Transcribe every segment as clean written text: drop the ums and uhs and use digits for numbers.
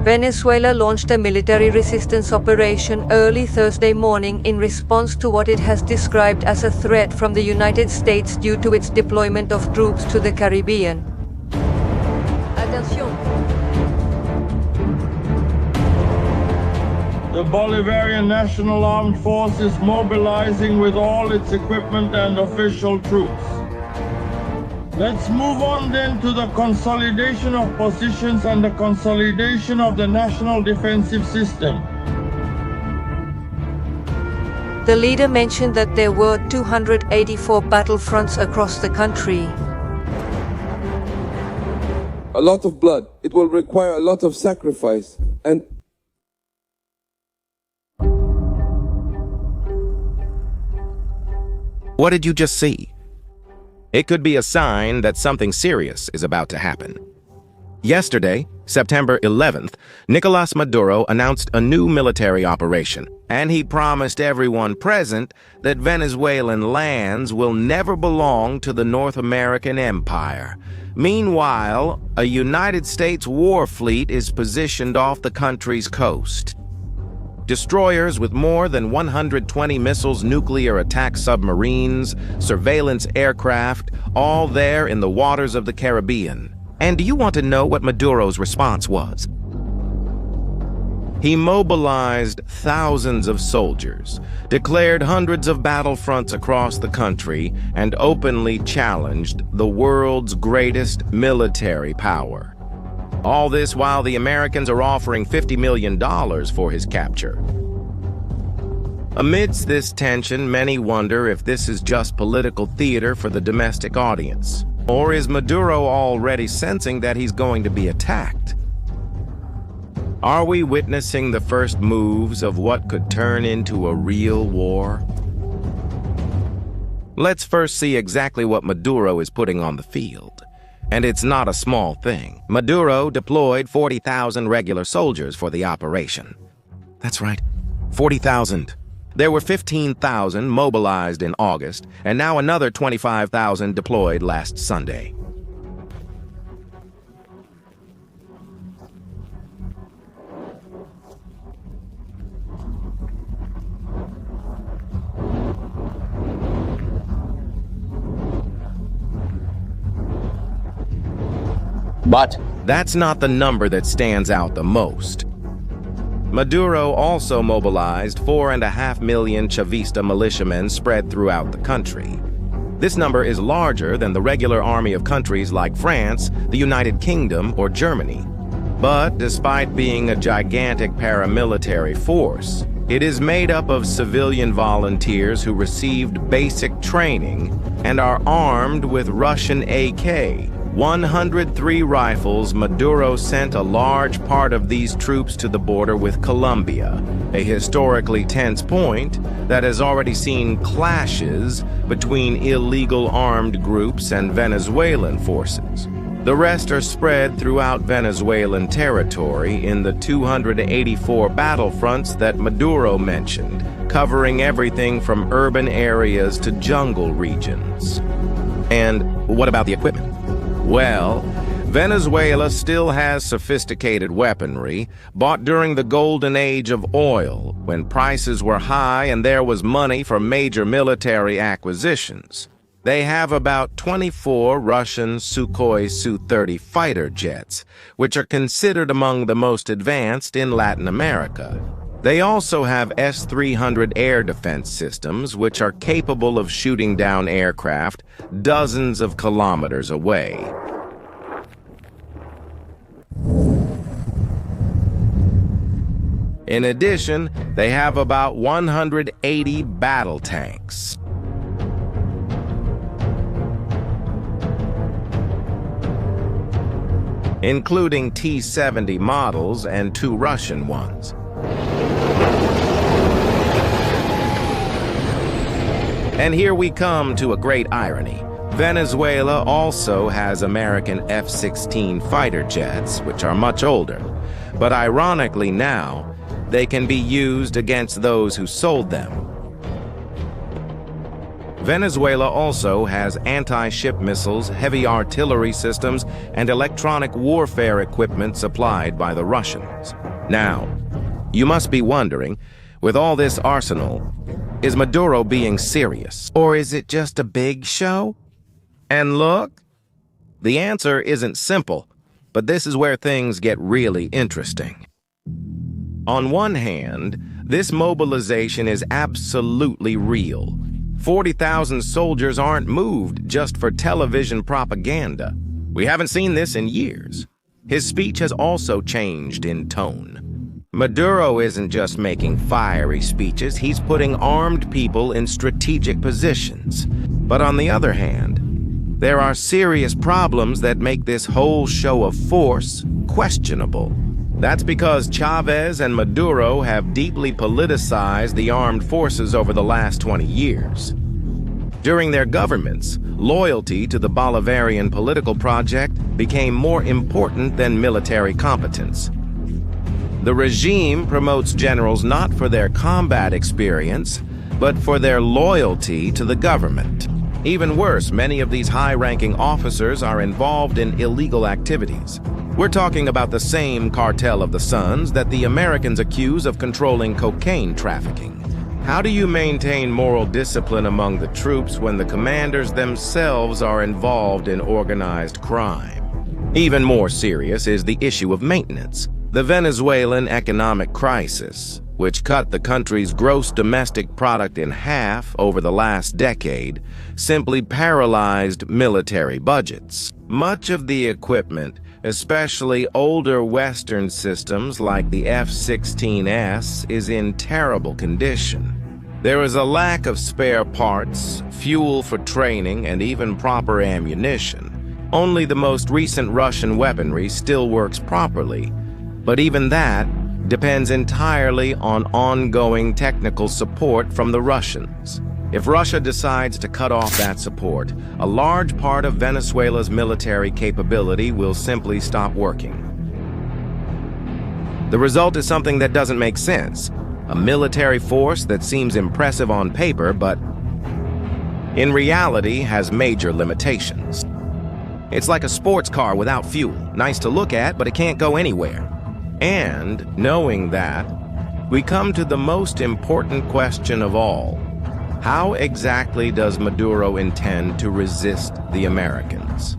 Venezuela launched a military resistance operation early Thursday morning in response to what it has described as a threat from the United States due to its deployment of troops to the Caribbean. Attention. The Bolivarian National Armed Force is mobilizing with all its equipment and official troops. Let's move on then to the consolidation of positions and the consolidation of the national defensive system. The leader mentioned that there were 284 battlefronts across the country. A lot of blood. It will require a lot of sacrifice. And what did you just see? It could be a sign that something serious is about to happen. Yesterday, September 11th, Nicolas Maduro announced a new military operation, and he promised everyone present that Venezuelan lands will never belong to the North American empire. Meanwhile, a United States war fleet is positioned off the country's coast. Destroyers with more than 120 missiles, nuclear attack submarines, surveillance aircraft, all there in the waters of the Caribbean. And do you want to know what Maduro's response was? He mobilized thousands of soldiers, declared hundreds of battlefronts across the country, and openly challenged the world's greatest military power. All this while the Americans are offering $50 million for his capture. Amidst this tension, many wonder if this is just political theater for the domestic audience. Or is Maduro already sensing that he's going to be attacked? Are we witnessing the first moves of what could turn into a real war? Let's first see exactly what Maduro is putting on the field. And it's not a small thing. Maduro deployed 40,000 regular soldiers for the operation. That's right, 40,000. There were 15,000 mobilized in August, and now another 25,000 deployed last Sunday. But that's not the number that stands out the most. Maduro also mobilized 4.5 million Chavista militiamen spread throughout the country. This number is larger than the regular army of countries like France, the United Kingdom, or Germany. But despite being a gigantic paramilitary force, it is made up of civilian volunteers who received basic training and are armed with Russian AK-103 rifles. Maduro sent a large part of these troops to the border with Colombia, a historically tense point that has already seen clashes between illegal armed groups and Venezuelan forces. The rest are spread throughout Venezuelan territory in the 284 battlefronts that Maduro mentioned, covering everything from urban areas to jungle regions. And what about the equipment? Well, Venezuela still has sophisticated weaponry bought during the golden age of oil, when prices were high and there was money for major military acquisitions. They have about 24 Russian Sukhoi Su-30 fighter jets, which are considered among the most advanced in Latin America. They also have S-300 air defense systems, which are capable of shooting down aircraft dozens of kilometers away. In addition, they have about 180 battle tanks. Including T-70 models and 2 Russian ones. And here we come to a great irony. Venezuela also has American F-16 fighter jets, which are much older. But ironically now, they can be used against those who sold them. Venezuela also has anti-ship missiles, heavy artillery systems, and electronic warfare equipment supplied by the Russians. Now, you must be wondering, with all this arsenal, is Maduro being serious? Or is it just a big show? And look, the answer isn't simple, but this is where things get really interesting. On one hand, this mobilization is absolutely real. 40,000 soldiers aren't moved just for television propaganda. We haven't seen this in years. His speech has also changed in tone. Maduro isn't just making fiery speeches, he's putting armed people in strategic positions. But on the other hand, there are serious problems that make this whole show of force questionable. That's because Chavez and Maduro have deeply politicized the armed forces over the last 20 years. During their governments, loyalty to the Bolivarian political project became more important than military competence. The regime promotes generals not for their combat experience, but for their loyalty to the government. Even worse, many of these high-ranking officers are involved in illegal activities. We're talking about the same cartel of the Suns that the Americans accuse of controlling cocaine trafficking. How do you maintain moral discipline among the troops when the commanders themselves are involved in organized crime? Even more serious is the issue of maintenance. The Venezuelan economic crisis, which cut the country's gross domestic product in half over the last decade, simply paralyzed military budgets. Much of the equipment, especially older Western systems like the F-16S, is in terrible condition. There is a lack of spare parts, fuel for training, and even proper ammunition. Only the most recent Russian weaponry still works properly, but even that depends entirely on ongoing technical support from the Russians. If Russia decides to cut off that support, a large part of Venezuela's military capability will simply stop working. The result is something that doesn't make sense. A military force that seems impressive on paper, but in reality has major limitations. It's like a sports car without fuel. Nice to look at, but it can't go anywhere. And, knowing that, we come to the most important question of all. How exactly does Maduro intend to resist the Americans?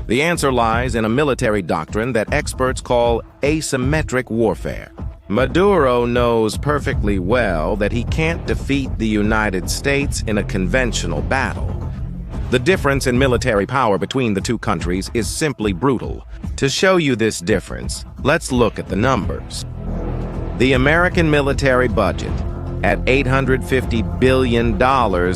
The answer lies in a military doctrine that experts call asymmetric warfare. Maduro knows perfectly well that he can't defeat the United States in a conventional battle. The difference in military power between the two countries is simply brutal. To show you this difference, let's look at the numbers. The American military budget at $850 billion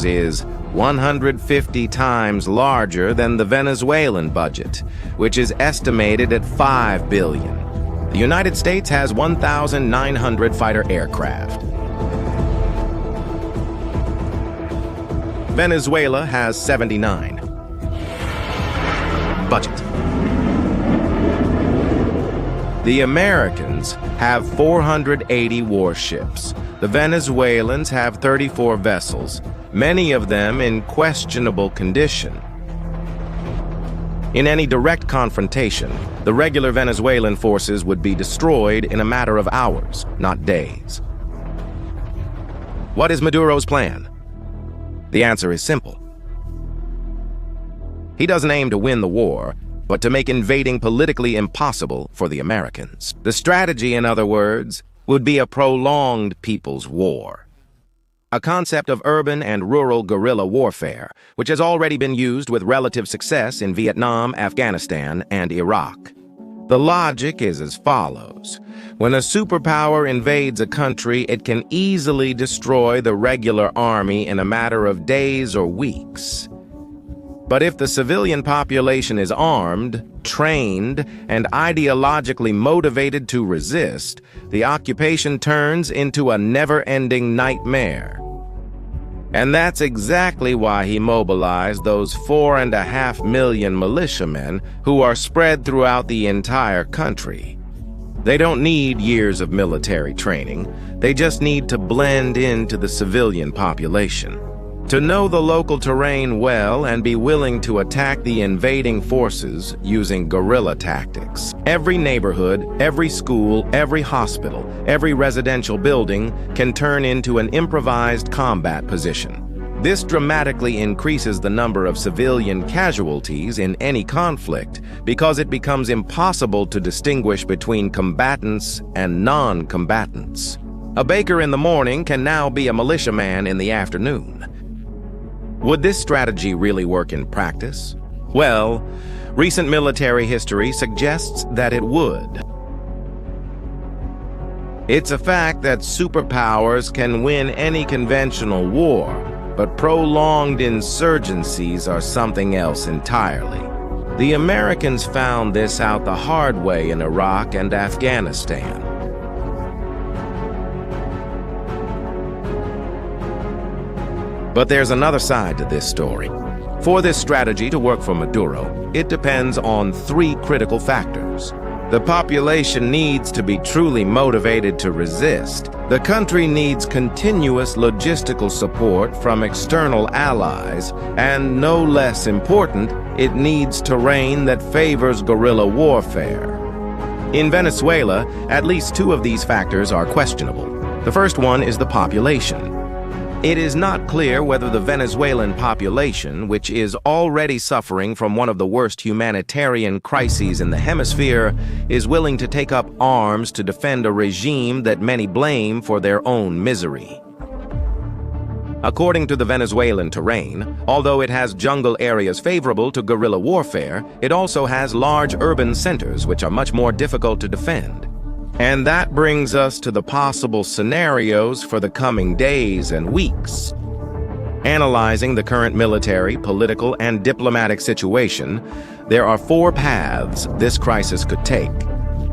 is 150 times larger than the Venezuelan budget, which is estimated at $5 billion. The United States has 1,900 fighter aircraft. Venezuela has 79. Budget. The Americans have 480 warships. The Venezuelans have 34 vessels, many of them in questionable condition. In any direct confrontation, the regular Venezuelan forces would be destroyed in a matter of hours, not days. What is Maduro's plan? The answer is simple. He doesn't aim to win the war, but to make invading politically impossible for the Americans. The strategy, in other words, would be a prolonged people's war. A concept of urban and rural guerrilla warfare, which has already been used with relative success in Vietnam, Afghanistan, and Iraq. The logic is as follows. When a superpower invades a country, it can easily destroy the regular army in a matter of days or weeks. But if the civilian population is armed, trained, and ideologically motivated to resist, the occupation turns into a never-ending nightmare. And that's exactly why he mobilized those 4.5 million militiamen who are spread throughout the entire country. They don't need years of military training. They just need to blend into the civilian population. To know the local terrain well and be willing to attack the invading forces using guerrilla tactics. Every neighborhood, every school, every hospital, every residential building can turn into an improvised combat position. This dramatically increases the number of civilian casualties in any conflict because it becomes impossible to distinguish between combatants and non-combatants. A baker in the morning can now be a militiaman in the afternoon. Would this strategy really work in practice? Well, recent military history suggests that it would. It's a fact that superpowers can win any conventional war, but prolonged insurgencies are something else entirely. The Americans found this out the hard way in Iraq and Afghanistan. But there's another side to this story. For this strategy to work for Maduro, it depends on three critical factors. The population needs to be truly motivated to resist. The country needs continuous logistical support from external allies, and no less important, it needs terrain that favors guerrilla warfare. In Venezuela, at least two of these factors are questionable. The first one is the population. It is not clear whether the Venezuelan population, which is already suffering from one of the worst humanitarian crises in the hemisphere, is willing to take up arms to defend a regime that many blame for their own misery. According to the Venezuelan terrain, although it has jungle areas favorable to guerrilla warfare, it also has large urban centers which are much more difficult to defend. And that brings us to the possible scenarios for the coming days and weeks. Analyzing the current military, political, and diplomatic situation, there are four paths this crisis could take,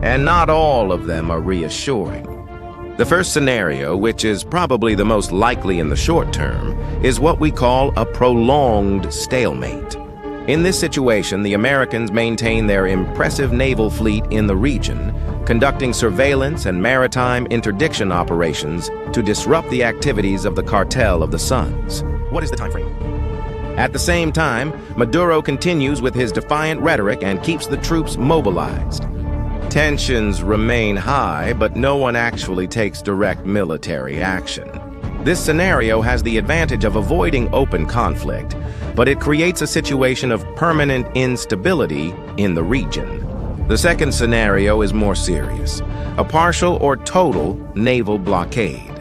and not all of them are reassuring. The first scenario, which is probably the most likely in the short term, is what we call a prolonged stalemate. In this situation, the Americans maintain their impressive naval fleet in the region, conducting surveillance and maritime interdiction operations to disrupt the activities of the Cartel of the Suns. What is the time frame? At the same time, Maduro continues with his defiant rhetoric and keeps the troops mobilized. Tensions remain high, but no one actually takes direct military action. This scenario has the advantage of avoiding open conflict, but it creates a situation of permanent instability in the region. The second scenario is more serious: a partial or total naval blockade.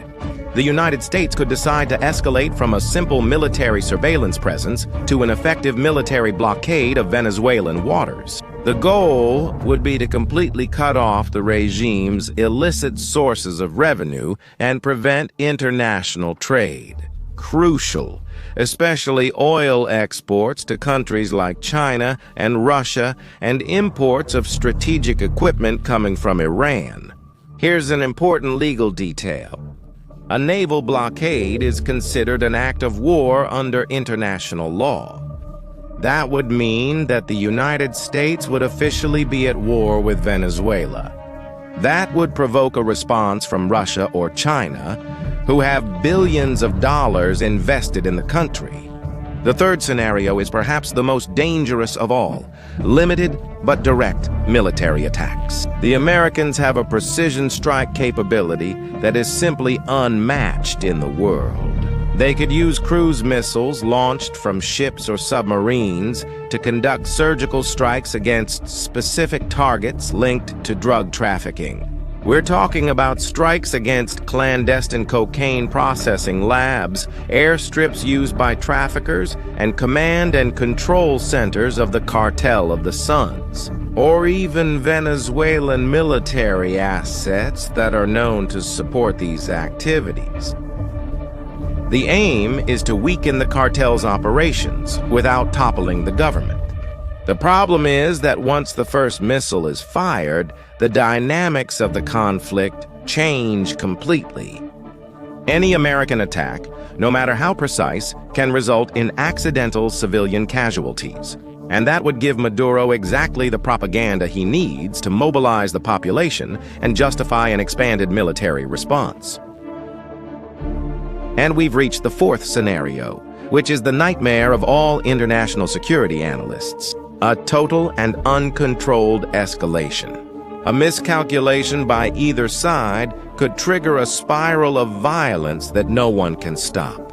The United States could decide to escalate from a simple military surveillance presence to an effective military blockade of Venezuelan waters. The goal would be to completely cut off the regime's illicit sources of revenue and prevent international trade. Crucial, especially oil exports to countries like China and Russia and imports of strategic equipment coming from Iran. Here's an important legal detail. A naval blockade is considered an act of war under international law. That would mean that the United States would officially be at war with Venezuela. That would provoke a response from Russia or China, who have billions of dollars invested in the country. The third scenario is perhaps the most dangerous of all: limited but direct military attacks. The Americans have a precision strike capability that is simply unmatched in the world. They could use cruise missiles launched from ships or submarines to conduct surgical strikes against specific targets linked to drug trafficking. We're talking about strikes against clandestine cocaine processing labs, airstrips used by traffickers, and command and control centers of the Cartel of the Suns, or even Venezuelan military assets that are known to support these activities. The aim is to weaken the cartel's operations without toppling the government. The problem is that once the first missile is fired, the dynamics of the conflict change completely. Any American attack, no matter how precise, can result in accidental civilian casualties. And that would give Maduro exactly the propaganda he needs to mobilize the population and justify an expanded military response. And we've reached the fourth scenario, which is the nightmare of all international security analysts: a total and uncontrolled escalation. A miscalculation by either side could trigger a spiral of violence that no one can stop.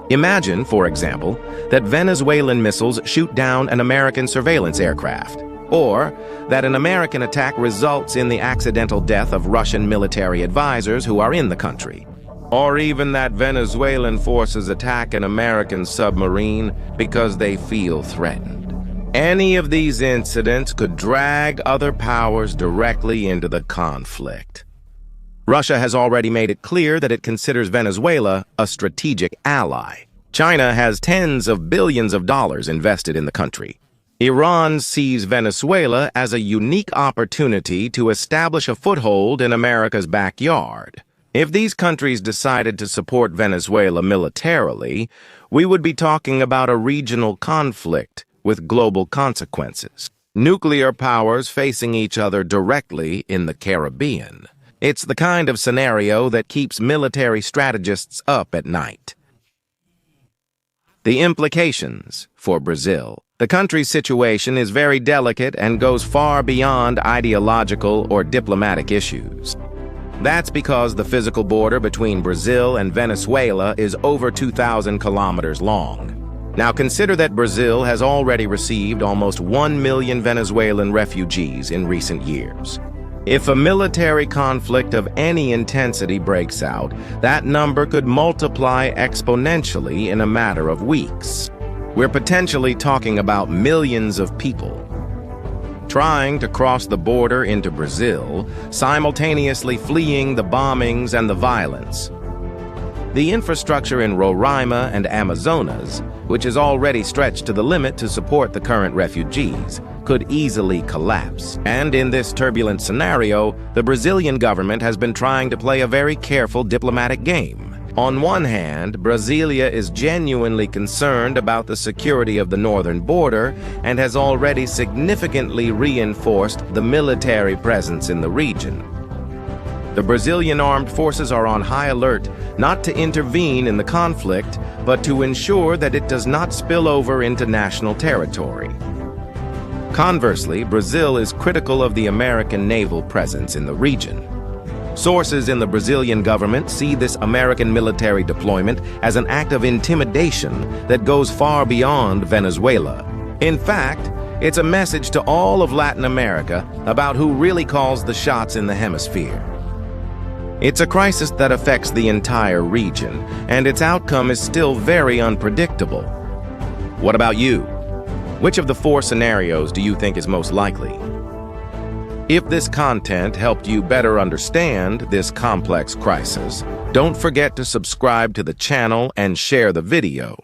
Imagine, for example, that Venezuelan missiles shoot down an American surveillance aircraft, or that an American attack results in the accidental death of Russian military advisors who are in the country, or even that Venezuelan forces attack an American submarine because they feel threatened. Any of these incidents could drag other powers directly into the conflict. Russia has already made it clear that it considers Venezuela a strategic ally. China has tens of billions of dollars invested in the country. Iran sees Venezuela as a unique opportunity to establish a foothold in America's backyard. If these countries decided to support Venezuela militarily, we would be talking about a regional conflict with global consequences. Nuclear powers facing each other directly in the Caribbean. It's the kind of scenario that keeps military strategists up at night. The implications for Brazil. The country's situation is very delicate and goes far beyond ideological or diplomatic issues. That's because the physical border between Brazil and Venezuela is over 2,000 kilometers long. Now consider that Brazil has already received almost 1 million Venezuelan refugees in recent years. If a military conflict of any intensity breaks out, that number could multiply exponentially in a matter of weeks. We're potentially talking about millions of people trying to cross the border into Brazil, simultaneously fleeing the bombings and the violence. The infrastructure in Roraima and Amazonas, which is already stretched to the limit to support the current refugees, could easily collapse. And in this turbulent scenario, the Brazilian government has been trying to play a very careful diplomatic game. On one hand, Brasilia is genuinely concerned about the security of the northern border and has already significantly reinforced the military presence in the region. The Brazilian armed forces are on high alert not to intervene in the conflict, but to ensure that it does not spill over into national territory. Conversely, Brazil is critical of the American naval presence in the region. Sources in the Brazilian government see this American military deployment as an act of intimidation that goes far beyond Venezuela. In fact, it's a message to all of Latin America about who really calls the shots in the hemisphere. It's a crisis that affects the entire region, and its outcome is still very unpredictable. What about you? Which of the four scenarios do you think is most likely? If this content helped you better understand this complex crisis, don't forget to subscribe to the channel and share the video.